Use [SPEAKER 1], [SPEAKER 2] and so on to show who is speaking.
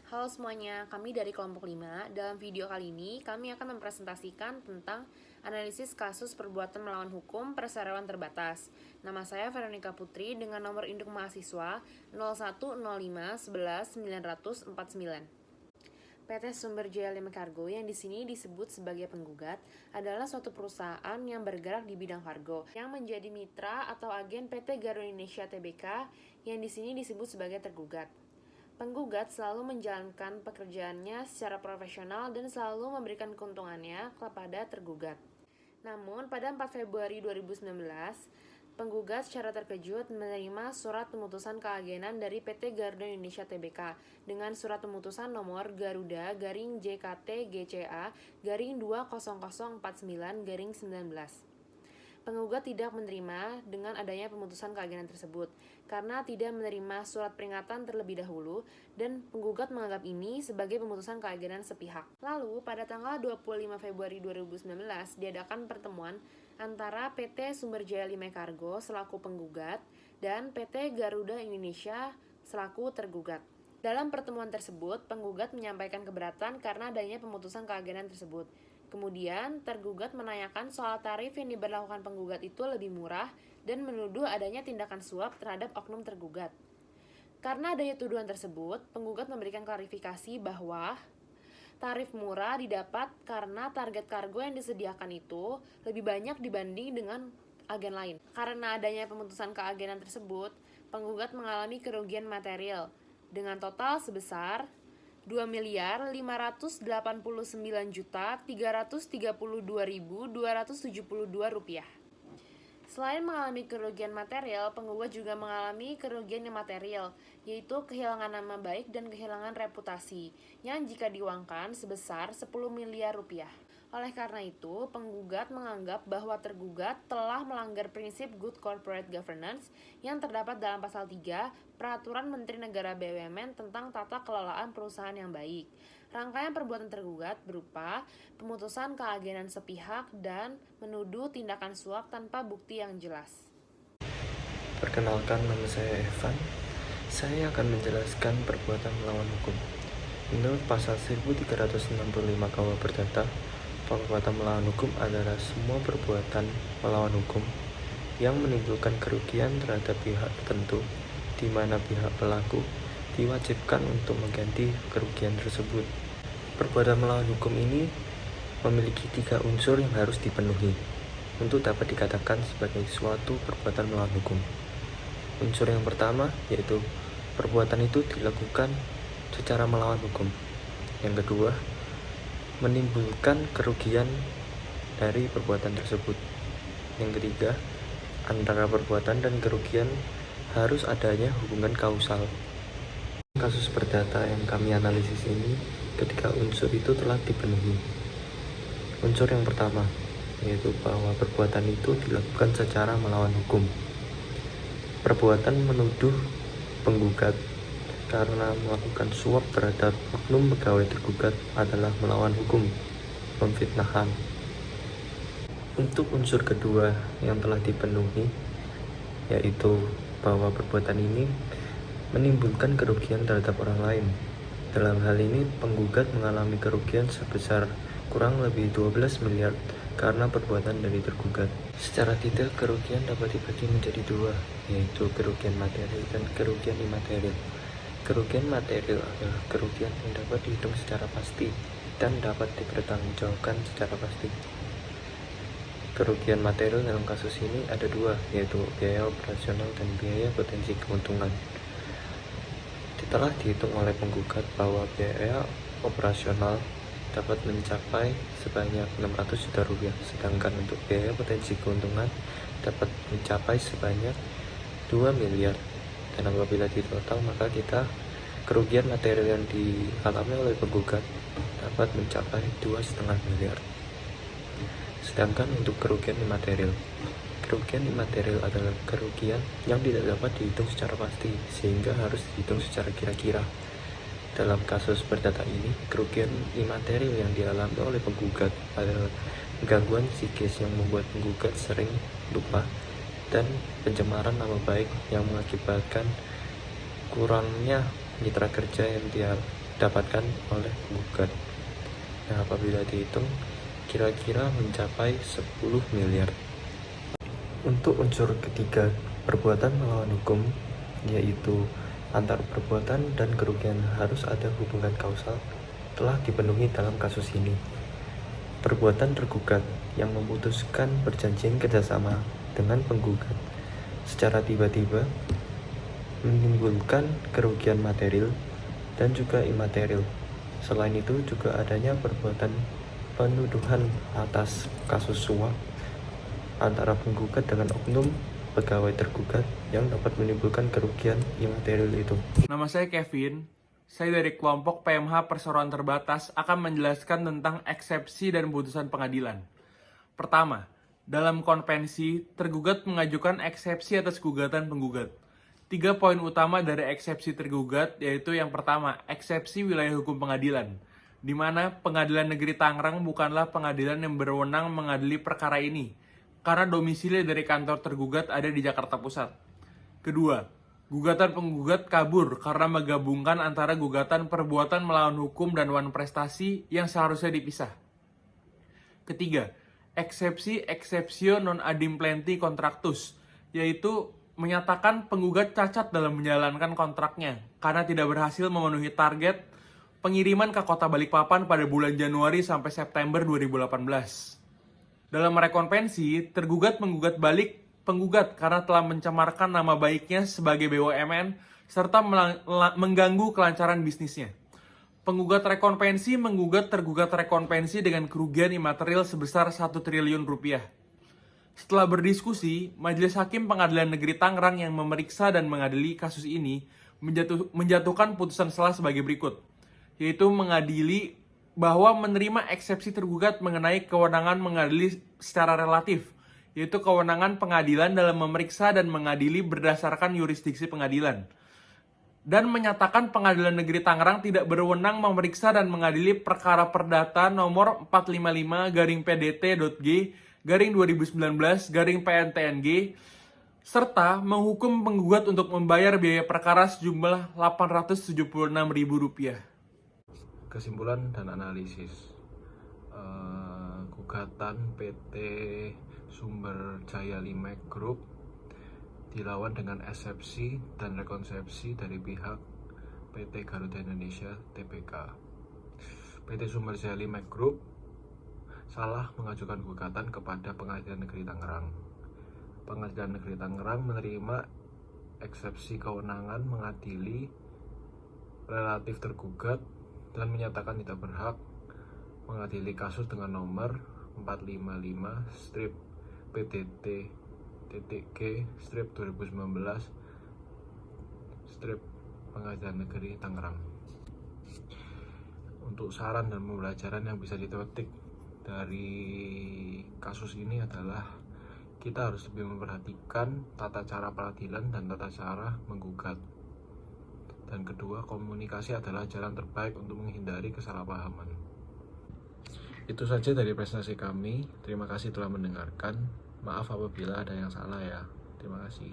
[SPEAKER 1] Halo semuanya, kami dari kelompok 5. Dalam video kali ini, kami akan mempresentasikan tentang analisis kasus perbuatan melawan hukum perseroan terbatas. Nama saya Veronica Putri dengan nomor induk mahasiswa 0105111949. PT Sumber Jaya Lima Kargo yang di sini disebut sebagai penggugat adalah suatu perusahaan yang bergerak di bidang kargo yang menjadi mitra atau agen PT Garuda Indonesia Tbk yang di sini disebut sebagai tergugat. Penggugat selalu menjalankan pekerjaannya secara profesional dan selalu memberikan keuntungannya kepada tergugat. Namun, pada 4 Februari 2019, penggugat secara terkejut menerima surat pemutusan keagenan dari PT Garuda Indonesia Tbk dengan surat pemutusan nomor Garuda JKT GCA 20049-19. Penggugat tidak menerima dengan adanya pemutusan keagenan tersebut karena tidak menerima surat peringatan terlebih dahulu dan penggugat menganggap ini sebagai pemutusan keagenan sepihak. Lalu, pada tanggal 25 Februari 2019 diadakan pertemuan antara PT Sumber Jaya Lima Kargo selaku penggugat dan PT Garuda Indonesia selaku tergugat. Dalam pertemuan tersebut, penggugat menyampaikan keberatan karena adanya pemutusan keagenan tersebut. Kemudian, tergugat menanyakan soal tarif yang diberlakukan penggugat itu lebih murah dan menuduh adanya tindakan suap terhadap oknum tergugat. Karena adanya tuduhan tersebut, penggugat memberikan klarifikasi bahwa tarif murah didapat karena target kargo yang disediakan itu lebih banyak dibanding dengan agen lain. Karena adanya pemutusan keagenan tersebut, penggugat mengalami kerugian material dengan total sebesar Rp2.589.332.272. Selain mengalami kerugian material, penggugat juga mengalami kerugian imaterial, yaitu kehilangan nama baik dan kehilangan reputasi, yang jika diuangkan sebesar Rp10 miliar. Oleh karena itu, penggugat menganggap bahwa tergugat telah melanggar prinsip Good Corporate Governance yang terdapat dalam pasal 3 Peraturan Menteri Negara BUMN tentang tata kelolaan perusahaan yang baik. Rangkaian perbuatan tergugat berupa pemutusan keagenan sepihak dan menuduh tindakan suap tanpa bukti yang jelas.
[SPEAKER 2] Perkenalkan, nama saya Evan. Saya akan menjelaskan perbuatan melawan hukum. Menurut pasal 1365 KUH Perdata, perbuatan melawan hukum adalah semua perbuatan melawan hukum yang menimbulkan kerugian terhadap pihak tertentu, di mana pihak pelaku diwajibkan untuk mengganti kerugian tersebut. Perbuatan melawan hukum ini memiliki 3 unsur yang harus dipenuhi untuk dapat dikatakan sebagai suatu perbuatan melawan hukum. Unsur yang pertama yaitu perbuatan itu dilakukan secara melawan hukum. Yang kedua, menimbulkan kerugian dari perbuatan tersebut. Yang ketiga, antara perbuatan dan kerugian harus adanya hubungan kausal. Kasus perdata yang kami analisis ini ketika unsur itu telah dipenuhi. Unsur yang pertama yaitu bahwa perbuatan itu dilakukan secara melawan hukum. Perbuatan menuduh penggugat karena melakukan suap terhadap oknum pegawai tergugat adalah melawan hukum, pemfitnahan. Untuk unsur kedua yang telah dipenuhi, yaitu bahwa perbuatan ini menimbulkan kerugian terhadap orang lain. Dalam hal ini, penggugat mengalami kerugian sebesar kurang lebih 12 miliar karena perbuatan dari tergugat. Secara detail, kerugian dapat dibagi menjadi 2, yaitu kerugian material dan kerugian imaterial. Kerugian material adalah kerugian yang dapat dihitung secara pasti dan dapat dipertanggungjawabkan secara pasti. Kerugian material dalam kasus ini ada 2, yaitu biaya operasional dan biaya potensi keuntungan. Setelah dihitung oleh penggugat bahwa biaya operasional dapat mencapai sebanyak Rp600 juta, sedangkan untuk biaya potensi keuntungan dapat mencapai sebanyak 2 miliar. Dan apabila ditotal, maka kerugian material yang dialami oleh penggugat dapat mencapai 2,5 miliar. Sedangkan untuk kerugian imaterial adalah kerugian yang tidak dapat dihitung secara pasti, sehingga harus dihitung secara kira-kira. Dalam kasus perdata ini, kerugian imaterial yang dialami oleh penggugat adalah gangguan psikis yang membuat penggugat sering lupa dan pencemaran nama baik yang mengakibatkan kurangnya mitra kerja yang dia didapatkan oleh penggugat. Nah, apabila dihitung kira-kira mencapai 10 miliar. Untuk unsur ketiga perbuatan melawan hukum, yaitu antar perbuatan dan kerugian harus ada hubungan kausal, telah dipenuhi dalam kasus ini. Perbuatan tergugat yang memutuskan perjanjian kerjasama dengan penggugat secara tiba-tiba menimbulkan kerugian material dan juga imaterial. Selain itu juga adanya perbuatan penuduhan atas kasus suap antara penggugat dengan oknum pegawai tergugat yang dapat menimbulkan kerugian imaterial itu.
[SPEAKER 3] Nama saya Kevin, saya dari kelompok PMH Perseroan Terbatas akan menjelaskan tentang eksepsi dan putusan pengadilan. Pertama, dalam konvensi, tergugat mengajukan eksepsi atas gugatan penggugat. 3 poin utama dari eksepsi tergugat yaitu yang pertama, eksepsi wilayah hukum pengadilan, di mana Pengadilan Negeri Tangerang bukanlah pengadilan yang berwenang mengadili perkara ini, karena domisili dari kantor tergugat ada di Jakarta Pusat. Kedua, gugatan penggugat kabur karena menggabungkan antara gugatan perbuatan melawan hukum dan wan prestasi yang seharusnya dipisah. Ketiga, eksepsi exceptio non adimplenti contractus, yaitu menyatakan penggugat cacat dalam menjalankan kontraknya karena tidak berhasil memenuhi target pengiriman ke Kota Balikpapan pada bulan Januari sampai September 2018. Dalam rekonvensi, tergugat menggugat balik penggugat karena telah mencemarkan nama baiknya sebagai BUMN serta mengganggu kelancaran bisnisnya. Penggugat rekonvensi menggugat tergugat rekonvensi dengan kerugian imaterial sebesar 1 triliun rupiah. Setelah berdiskusi, Majelis Hakim Pengadilan Negeri Tangerang yang memeriksa dan mengadili kasus ini menjatuhkan putusan selah sebagai berikut, yaitu mengadili bahwa menerima eksepsi tergugat mengenai kewenangan mengadili secara relatif, yaitu kewenangan pengadilan dalam memeriksa dan mengadili berdasarkan yurisdiksi pengadilan, dan menyatakan Pengadilan Negeri Tangerang tidak berwenang memeriksa dan mengadili perkara perdata nomor 455-PDT.G/2019-PNTNG serta menghukum penggugat untuk membayar biaya perkara sejumlah Rp876.000.
[SPEAKER 2] Kesimpulan dan analisis. Gugatan PT Sumber Jaya Limek Group dilawan dengan eksepsi dan rekonsepsi dari pihak PT Garuda Indonesia Tbk. PT Sumber Jaya Limek Group salah mengajukan gugatan kepada Pengadilan Negeri Tangerang. Pengadilan Negeri Tangerang menerima eksepsi kewenangan mengadili relatif tergugat dan menyatakan tidak berhak mengadili kasus dengan nomor 455-PDT.G/2019-Pengadilan Negeri Tangerang. Untuk saran dan pembelajaran yang bisa dipetik dari kasus ini adalah kita harus lebih memperhatikan tata cara peradilan dan tata cara menggugat. Dan kedua, komunikasi adalah jalan terbaik untuk menghindari kesalahpahaman. Itu saja dari presentasi kami. Terima kasih telah mendengarkan. Maaf apabila ada yang salah ya. Terima kasih.